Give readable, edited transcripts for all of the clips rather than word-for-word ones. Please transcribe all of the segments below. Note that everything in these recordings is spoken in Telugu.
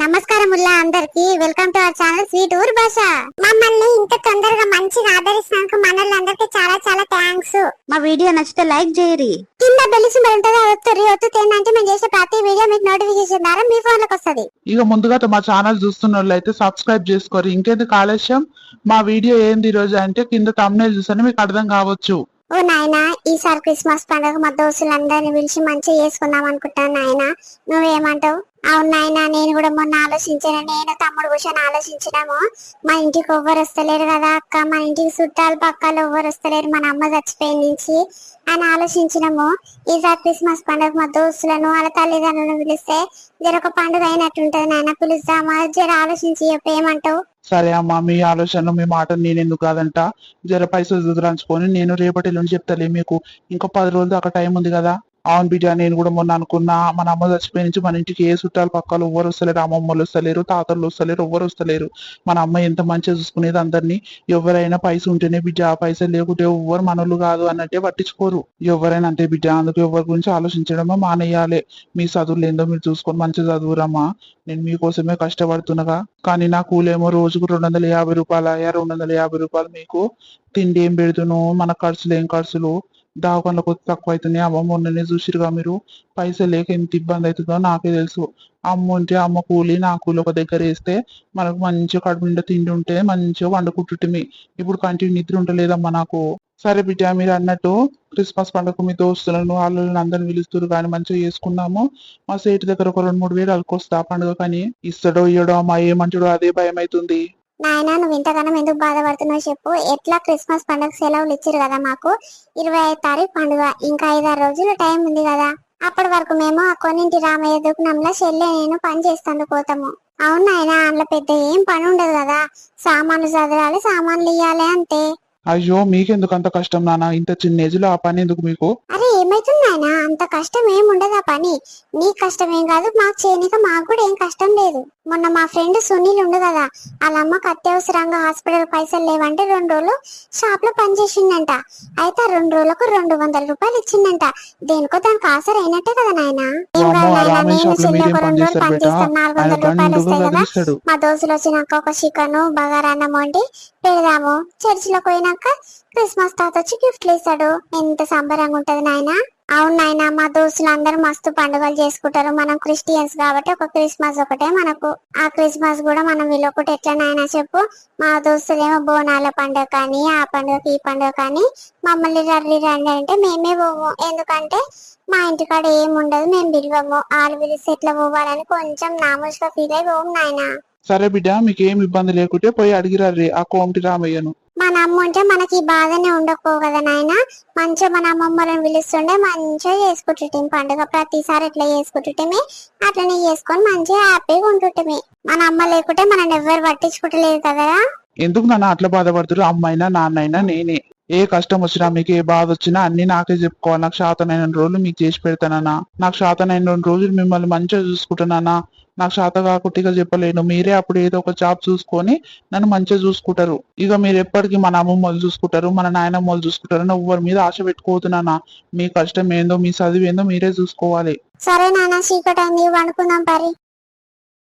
నమస్కారం అందరికి welcome to our channel sweet ఊర్ భాష. మమ్మల్ని ఇంత తొందరగా మంచిగా ఆదరిస్తున్నందుకు మనోళ్ళందరికీ చాలా చాలా థ్యాంక్స్. మా వీడియో నచ్చితే లైక్ చేయరి, కింద బెల్ సింబల్ ఉంటది అది ఒత్తుతేనంటే మేము చేసే ప్రతి వీడియో మీకు నోటిఫికేషన్ ద్వారా మీ ఫోన్ లోకి వస్తది. ఇక ముందుగా మా ఛానల్ చూస్తున్న వాళ్ళైతే సబ్స్క్రైబ్ చేసుకోరు. ఇంకెందుకు ఆలస్యం, మా వీడియో ఏంది ఈ రోజు అంటే కింద థంబ్నెయిల్ చూస్తే మీకు అర్థం కావచ్చు. ఓ నాయనా, ఈసారి క్రిస్మస్ పండుగ మా దోస్తులందరినీ పిలిచి మంచిగా చేసుకుందాం అనుకుంటాను నాయన, నువ్వేమంటావు? అవును నాయన, నేను కూడా మొన్న ఆలోచించాను, నేను తమ్ముడు కూర్చొని ఆలోచించినాము. మన ఇంటికి ఎవ్వరు వస్తలేరు కదా అక్క, మన ఇంటికి చుట్టాలు పక్కలు ఎవ్వరు వస్తలేరు, మన అమ్మ చచ్చిపోయిన నుంచి అని ఆలోచించినాము. ఈసారి క్రిస్మస్ పండుగ మా దోస్తులను వాళ్ళ తల్లిదండ్రులను పిలిస్తే జరొక పండుగ అయినట్టుంటది నాయన, పిలుస్తామా? జర ఆలోచించి చెప్పు, ఏమంటావు? సరే అమ్మా, మీ ఆలోచనలు మీ మాట నేనెందుకు కాదంట. జర పైసలు దుదరాంచుకొని నేను రేపటి నుంచి చెప్తాలే మీకు. ఇంకో 10 రోజులు దాకా టైం ఉంది కదా. అవును బిడ్డ, నేను కూడా మొన్న అనుకున్నా, మన అమ్మ చచ్చిపోయి నుంచి మన ఇంటికి ఏ చుట్టాలు పక్కలు ఎవ్వరు వస్తలేరు, అమ్మమ్మలు వస్తలేరు, తాతలు వస్తలేరు, ఎవ్వరు వస్తలేరు. మన అమ్మ ఎంత మంచిగా చూసుకునేది అందరినీ. ఎవరైనా పైస ఉంటేనే బిడ్డ, ఆ పైసలు లేకుంటే ఎవ్వరు మనోళ్ళు కాదు అన్నట్టే పట్టించుకోరు. ఎవరైనా అంతే బిడ్డ, అందుకు ఎవరి గురించి ఆలోచించడమో మానేయాలి. మీ చదువులు ఏందో మీరు చూసుకొని మంచిగా చదువురమ్మా. నేను మీకోసమే కష్టపడుతున్నగా, కానీ నా కూలేమో రోజుకు 250 రూపాయలు, 250 రూపాయలు. మీకు తిండి ఏం పెడుతును, మన ఖర్చులు ఏం ఖర్చులు, దావకంలో కొద్ది తక్కువ అవుతున్నాయి. అమ్మ మొన్ననే చూసిరుగా మీరు, పైసలు లేక ఎంత ఇబ్బంది అవుతుందో నాకే తెలుసు. అమ్మ ఉంటే అమ్మ కూలి, నా కూలి ఒక దగ్గర వేస్తే మనకు మంచిగా కడుపు నిండా తిండి ఉంటే మంచిగా వండుకుంటుంటిమి. ఇప్పుడు కంటిన్యూ నిద్ర ఉంటలేదమ్మా నాకు. సరే బిడ్డ, మీరు అన్నట్టు క్రిస్మస్ పండుగ మీ దోస్తులను వాళ్ళని అందరిని పిలుస్తారు కానీ మంచిగా చేసుకున్నాము. మా సేటు దగ్గర ఒక 2-3 వేలు అలుకొస్తా పండుగ, కానీ ఇస్తాడో ఇయ్యడో అమ్మా ఏమంటాడో అదే భయం అవుతుంది. నాయనా, నువ్వు ఇంతగానం ఎందుకు బాధపడుతున్నావు చెప్పు. ఎట్లా క్రిస్మస్ పండుగ సెలవులు ఇచ్చారు కదా మాకు, 25వ తారీఖు పండుగ, ఇంకా 5-6 రోజులు టైం ఉంది కదా. అప్పటి వరకు మేము ఆ కొన్నింటి రామయ్య దుకాణంలో చెల్లె నేను పని చేస్తాను పోతాము. అవును నాయనా, అందులో పెద్ద ఏం పని ఉండదు కదా, సామాన్లు చదరాలి, సామాన్లు ఇయ్యాలి అంతే. అయ్యో, మీకెందుకు అంత కష్టం నాన్న, ఇంత చిన్న ఏజ్ లో ఆ పని ఎందుకు మీకు? అరే ఏమైతుంది నాయనా, అంత కష్టం ఏం ఉండదు ఆ పని. నీకు కష్టం ఏం కాదు, మాకు చేయనిక మాకు కూడా ఏం కష్టం లేదు. మొన్న మా ఫ్రెండ్ సునీల్ ఉండు కదా, వాళ్ళ అమ్మకు అత్యవసరంగా హాస్పిటల్ పైసలు లేవంటే 2 రోజులు షాప్ లో పని చేసిండంట. అయితే 2 రోజులకు 200 రూపాయలు ఇచ్చిండంట. దేనికో దానికి ఆసర అయినట్టే కదా నాయన. ఏం కాదు నాయన, నేను చెల్లి ఒక 2 రోజులు పని చేస్తాను, 400 రూపాయలు వస్తాయి కదా. మా దోస్తులు వచ్చినాక ఒక చికెన్ బగారా అన్నం వండి పెడదాము. చర్చిలో పోయినాక క్రిస్మస్ తాత వచ్చి గిఫ్ట్లు ఇస్తాడు, ఎంత సంబరంగా ఉంటది నాయన. అవును నాయన, మా దోస్తులు అందరూ మస్తు పండుగలు చేసుకుంటారు. మనం క్రిస్టియన్స్ కాబట్టి ఒక క్రిస్మస్ ఒకటే మనకు. ఆ క్రిస్మస్ కూడా మనం వీళ్ళొకటి ఎట్లా నాయన చెప్పు. మా దోస్తులేమో బోనాల పండుగ కానీ, ఆ పండుగకి ఈ పండుగ కానీ మమ్మల్ని రండి అంటే మేమే పోము. ఎందుకంటే మా ఇంటికాడ ఏముండదు, మేము పిలవము. వాళ్ళు పిలిస్తే ఎట్లా పోవాలని కొంచెం నామోష్గా ఫీల్ అయి పోము నాయన. సరే బిడ్డ, మీకు ఏమి ఇబ్బంది లేకుంటే పోయి అడిగిరారి ఆ కోమటి రామయ్యను. మన అమ్మ ఉంటే మనకి ఈ బాధనే ఉండకపో కదా నాయన. మంచిగా మన అమ్మమ్మలను పిలుస్తుండే మంచిగా చేసుకుంటుంటే పండుగ, ప్రతిసారి ఎట్లా చేసుకుంటుంటే అట్లనే చేసుకొని మంచిగా హ్యాపీగా ఉంటుంటే. మన అమ్మ లేకుంటే మనం ఎవ్వరు పట్టించుకుంటలేదు కదా. ఎందుకు నన్ను అట్లా బాధపడుతురు? అమ్మైనా నాన్నైనా నేనే. ఏ కష్టం వచ్చినా మీకు ఏ బాధ వచ్చినా అన్ని నాకే చెప్పుకోవాలి. నాకు శాతనైన రోజులు మీకు చేసి పెడతానన్నా, నాకు శాతనైన రోజులు మిమ్మల్ని మంచిగా చూసుకుంటానన్నా. నాకు శాత కాకుట్టిగా చెప్పలేను. మీరే అప్పుడు ఏదో ఒక జాబ్ చూసుకొని నన్ను మంచిగా చూసుకుంటారు. ఇక మీరు ఎప్పటికీ మన అమ్మమ్మలు చూసుకుంటారు, మన నాయనమ్మలు చూసుకుంటారు. ఎవరి మీద ఆశ పెట్టుకోతున్నానా? మీ కష్టం ఏందో, మీ చదువు ఏందో మీరే చూసుకోవాలి. సరే నాన్న, చీకటి అయింది, అనుకుందాం పరి.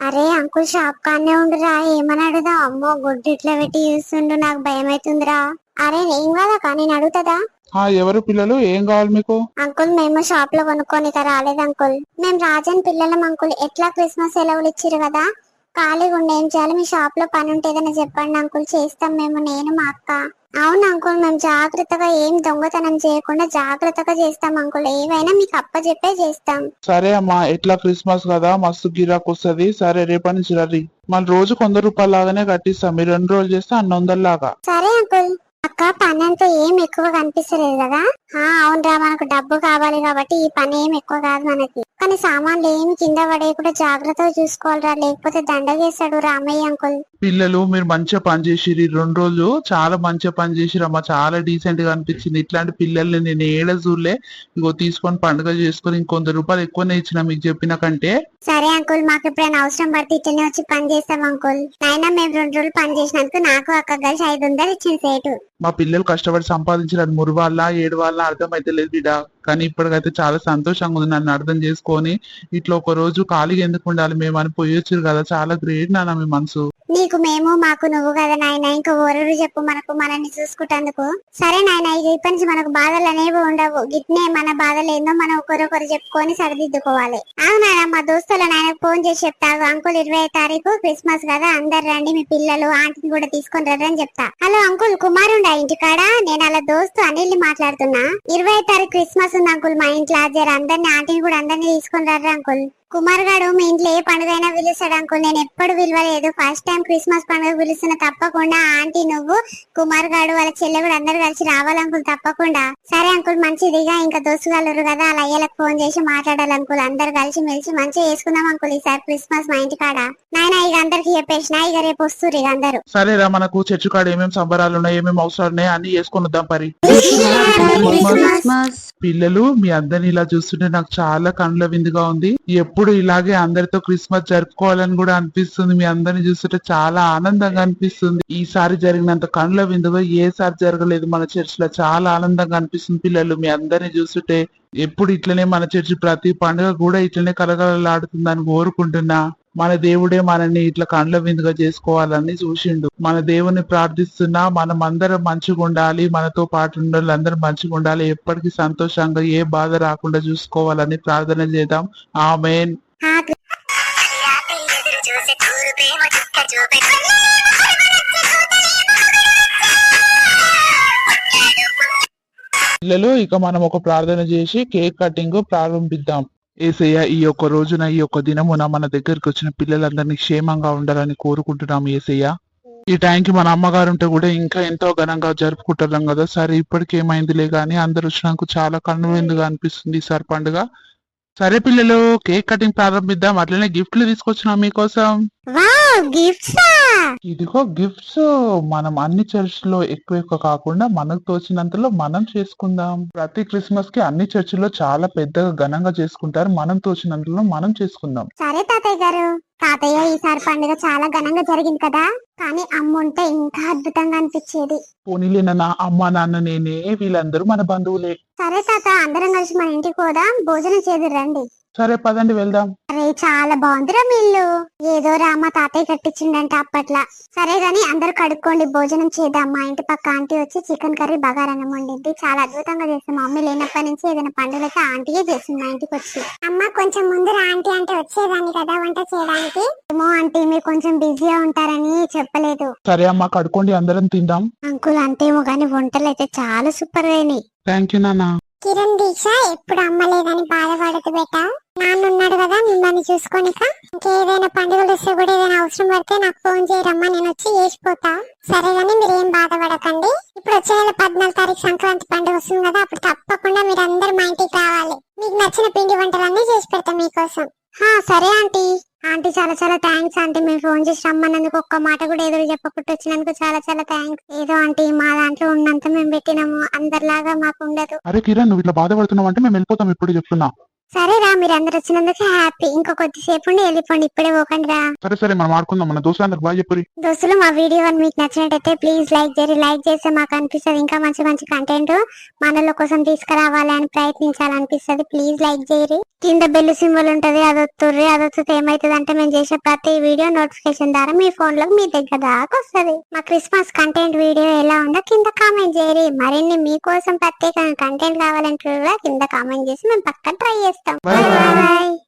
అరే అంకుల్, షాప్ కానే ఉండురా, ఏమని అడుగుదాం? అమ్మో, గుడ్డు ఇట్లా పెట్టి చూస్తుండు, నాకు భయం అవుతుందిరా. అరే ఏం కాదా, నేను అడుగుతుందా? ఎవరు పిల్లలు, ఏం కావాలి మీకు? అంకుల్, మేము షాప్ లో కొనుక్కొని రాలేదు అంకుల్. మేము రాజన్ పిల్లలం అంకుల్. ఎట్లా క్రిస్మస్ సెలవులు ఇచ్చిరు కదా, ఖాళీగా ఉండి ఏం చేయాలి? మీ షాప్ లో పని ఉంటేదని చెప్పండి అంకుల్, చేస్తాం మేము, నేను మా అక్క. అవును అంకుల్, మేము జాగ్రత్తగా ఏం దొంగతనం చేయకుండా జాగ్రత్తగా చేస్తాం అంకుల్. ఏవైనా మీకు అప్పచెప్పే చేస్తాం. సరే అమ్మా, ఎట్లా క్రిస్మస్ కదా, మస్తు గిరాకు వస్తుంది. సరే రేపటి నుంచి రండి. మన రోజు 100 రూపాయలు లాగానే కట్టిస్తాం. మీరు 2 రోజులు చేస్తే 200 లాగా. సరే అంకుల్. అక్క, పని అంతా ఏం ఎక్కువ కనిపిస్తలేదు కదా? అవునరా, మనకు డబ్బు కావాలి కాబట్టి ఈ పని ఏం ఎక్కువ కాదు మనకి. కానీ సామాన్లు ఏమి కింద పడేయకుండా జాగ్రత్తగా చూసుకోవాలరా, లేకపోతే దండగేస్తాడు రామయ్య అంకుల్. పిల్లలు మీరు మంచిగా పని చేసిరు. 2 రోజులు చాలా మంచిగా పని చేసిరమ్మా, చాలా డీసెంట్ గా అనిపించింది. ఇట్లాంటి పిల్లల్ని నేను ఏడ చూడలే. ఇగో తీసుకొని పండుగ చేసుకొని ఇంకొంత రూపాయలు ఎక్కువనే ఇచ్చిన మీకు చెప్పిన కంటే. సరే అంకుల్, మాకు ఎప్పుడైనా అవసరం పడితే ఇట్లనే వచ్చి పని చేస్తాం అంకుల్. అయినా మేము 2 రోజులు పని చేసినందుకు నాకు అక్క కలిసి 500 ఇచ్చింది సేటు. మా పిల్లలు కష్టపడి సంపాదించిన 3 వాళ్ళ 7 వాళ్ళ అర్థమైతే లేదు బిడ్డ. కానీ ఇప్పటికైతే చాలా సంతోషంగా ఉంది నన్ను అర్థం చేసుకొని. ఇట్లా ఒక రోజు ఖాళీగా ఎందుకు ఉండాలి మేము అని పోయొచ్చు కదా. చాలా గ్రేట్ నాన్న మీ మనసు. నీకు మేము మాకు నువ్వు కదా నాయన, ఇంకా ఓరరు చెప్పు మనకు మనల్ని చూసుకుంటందుకు. సరే నాయన, ఇక ఇప్పటి నుంచి మనకు బాధలు అనేవి ఉండవు. గిట్నే మన బాధలు ఏందో మనం ఒకరొకరు చెప్పుకొని సరిదిద్దుకోవాలి. అవునాయన, మా దోస్తుల నాయనకు ఫోన్ చేసి చెప్తావు, అంకుల్ 20వ తారీఖు క్రిస్మస్ కదా, అందరు రండి, మీ పిల్లలు ఆంటీని కూడా తీసుకొని రండి అని చెప్తా. హలో అంకుల్, కుమారుండా ఇంటికాడ? నేను అలా దోస్తు అనిల్ మాట్లాడుతున్నా. 20వ తారీఖు క్రిస్మస్ ఉంది అంకుల్ మా ఇంట్లో, జర అందరిని ఆంటీని కూడా అందరినీ తీసుకొని రండి అంకుల్. కుమార్ గాడు మీ ఇంట్లో ఏ పండుగ అయినా పిలుస్తాడు అంకుల్, నేను ఎప్పుడు పిలవలేదు, ఫస్ట్ టైం క్రిస్మస్ పండుగ పిలుస్తున్నా. తప్పకుండా ఆంటీ, నువ్వు, కుమార్ గాడు, వాళ్ళ చెల్లె కూడా అందరు కలిసి రావాలి అంకుల్, తప్పకుండా. సరే అంకుల్, మంచిదిగా. ఇంకా దోస్తుగాళ్ళు కదా, అలా అయ్యలకు ఫోన్ చేసి మాట్లాడాలి అంకుల్. అందరు కలిసి మెలిసి మంచిగా చేసుకుందాం అంకుల్ ఈసారి క్రిస్మస్ మా ఇంటి కాడ. నాయన ఇక అందరికి చెప్పేసిన, ఇక రేపు వస్తుర్రు ఇక అందరు. సరేరా, మనకు చర్చి కాడ ఏమేమి సంబరాలు ఉన్నాయి, ఏమేమి అవసరాలు ఉన్నాయి అన్ని చేసుకొని వద్దాం పరి. క్రిస్మస్. పిల్లలు, మీ అందరిని ఇలా చూస్తుంటే నాకు చాలా కండ్ల విందుగా ఉంది. ఎప్పుడు ఇలాగే అందరితో క్రిస్మస్ జరుపుకోవాలని కూడా అనిపిస్తుంది. మీ అందరిని చూస్తుంటే చాలా ఆనందంగా అనిపిస్తుంది. ఈసారి జరిగినంత కండ్ల విందుగా ఏసారి జరగలేదు మన చర్చ్ లో. చాలా ఆనందంగా అనిపిస్తుంది పిల్లలు, మీ అందరిని చూస్తుంటే. ఎప్పుడు ఇట్లనే మన చర్చి ప్రతి పండుగ కూడా ఇట్లనే కలకలలాడుతుందని కోరుకుంటున్నా. మన దేవుడే మనల్ని ఇట్లా కండ్ల విందుగా చేసుకోవాలని చూసిండు. మన దేవుని ప్రార్థిస్తున్నా, మనం అందరం మంచిగా ఉండాలి, మనతో పాటు ఉన్న వాళ్ళందరూ మంచిగా ఉండాలి, ఎప్పటికీ సంతోషంగా ఏ బాధ రాకుండా చూసుకోవాలని ప్రార్థన చేద్దాం. ఆమేన్. పిల్లలు, ఇక మనం ఒక ప్రార్థన చేసి కేక్ కటింగ్ ప్రారంభిద్దాం. ఏసయ్య, ఈ యొక్క రోజున, ఈ యొక్క దినమున మన దగ్గరికి వచ్చిన పిల్లలందరినీ క్షేమంగా ఉండాలని కోరుకుంటున్నాం ఏసయ్య. ఈ టైంకి మన అమ్మగారు ఉంటే కూడా ఇంకా ఎంతో ఘనంగా జరుపుకుంటున్నాం కదా. సరే, ఇప్పటికేమైందిలే గానీ అందరు వచ్చినాక చాలా కన్నువిందుగా అనిపిస్తుంది ఈసారి పండుగ. సరే పిల్లలు, కేక్ కటింగ్ ప్రారంభిద్దాం. అట్లనే గిఫ్ట్లు తీసుకొచ్చినాం మీకోసం. వావ్, గిఫ్ట్సా? ఇదిగో గిఫ్ట్స్. మనం అన్ని చర్చ్ లో ఎక్కువ కాకుండా మనకు తోచినంతలో మనం చేసుకుందాం. ప్రతి క్రిస్మస్ కి అన్ని చర్చిలో చాలా పెద్దగా ఘనంగా చేసుకుంటారు. మనం తోచినంతలో మనం చేసుకుందాం. సరే తాతయ్య గారు. తాతయ్య, ఈసారి పండుగ చాలా ఘనంగా జరిగింది కదా, కానీ అమ్మ ఉంటే ఇంకా అద్భుతంగా అనిపించేది. పోనీలేనా, అమ్మ నాన్న నేనే, వీళ్ళందరూ మన బంధువులే. సరే తాత, అందరం కలిసి మన ఇంటికి పోదాం, భోజనం చేదురు రండి. సరే పదండి వెళ్దాం. అరే, చాలా బాగుందిరా మీ ఇల్లు. ఏదో రామ తాతయ్య కట్టించిండంట అప్పట్లా. సరే గాని అందరు కడుక్కోండి, భోజనం చేద్దాం. మా ఇంటి పక్క ఆంటీ వచ్చి చికెన్ కర్రీ బగారన్నం వండింది, చాలా అద్భుతంగా చేస్తాం. మా మమ్మీ లేనప్పటి నుంచి ఏదైనా పండుగలకి ఆంటీయే చేసింది మా ఇంటికి వచ్చి. అమ్మ, కొంచెం ముందు ఆంటీ అంటే వచ్చేదాన్ని కదా వంట చేయడానికి. ఏమో ఆంటీ, మీరు కొంచెం బిజీగా ఉంటారని చెప్పలేదు. సరే అమ్మా, కడుక్కోండి, అందరం తిందాం. అంకుల్, అంతేమో గానీ వంటలు అయితే చాలా సూపర్ గా అయినాయి. థ్యాంక్ యూ నాన్న. కిరణ్, దీక్ష ఎప్పుడు అమ్మ లేదని బాధపడదు బేట. నాన్న ఉన్నాడు కదా మిమ్మల్ని చూసుకోనిక. ఇంకేదైనా పండుగలు వస్తే కూడా ఏదైనా అవసరం పడితే నాకు ఫోన్ చేయరమ్మా, నేను వచ్చి చేసిపోతా. సరే గానీ మీరు ఏం బాధపడకండి. ఇప్పుడు వచ్చే నెల 14వ తారీఖు సంక్రాంతి పండుగ వస్తుంది కదా, అప్పుడు తప్పకుండా మీరు అందరు మా ఇంటికి రావాలి. మీకు నచ్చిన పిండి వంటలన్నీ చేసి పెడతాం మీకోసం. సరే ఆంటీ. ఆంటీ, చాలా చాలా థ్యాంక్స్ ఆంటీ. మేము ఫోన్ చేసి రమ్మన్నందుకు, ఒక్క మాట కూడా ఎదురు చెప్పకుండా వచ్చినందుకు చాలా చాలా థ్యాంక్స్. ఏదో ఆంటీ, మా దాంట్లో ఉన్నంత మేము పెట్టినాము, అందరిలాగా మాకు ఉండదు. అరే కిరణ్, నువ్వు ఇట్లా బాధపడుతున్నావు అంటే మేము వెళ్ళిపోతాం, ఇప్పుడు చెప్తున్నా. సరేరా, మీరు అందరు వచ్చినందుకు హ్యాపీ. ఇంకా కొద్దిసేపు ఉండి వెళ్ళిపోండి, ఇప్పుడే పోకండి రా. సరే మనం ఆడుకుందాం. మన దోస్తులందరికి బాగా చెప్పు. దోస్తులు, మా వీడియో మీకు నచ్చినట్టయితే ప్లీజ్ లైక్ చేయరు. లైక్ చేస్తే మాకు అనిపిస్తుంది ఇంకా మంచి మంచి కంటెంట్ మనల కోసం తీసుకురావాలి అని ప్రయత్నించాలనిపిస్తుంది. ప్లీజ్ లైక్ చేయరు. కింద బెల్ సింబల్ ఉంటది, అది ఒత్తుర్రి. అది వస్తే ఏమైతుంది అంటే మేము చేసే ప్రతి వీడియో నోటిఫికేషన్ ద్వారా మీ ఫోన్ లో మీ దగ్గర దాకా వస్తుంది. మా క్రిస్మస్ కంటెంట్ వీడియో ఎలా ఉందో కింద కామెంట్ చేయరు. మరిన్ని మీకోసం ప్రత్యేకంగా కంటెంట్ కావాలంటే కూడా కింద కామెంట్ చేసి మేము పక్కన ట్రై చేస్తాం. Bye bye. బాయ్.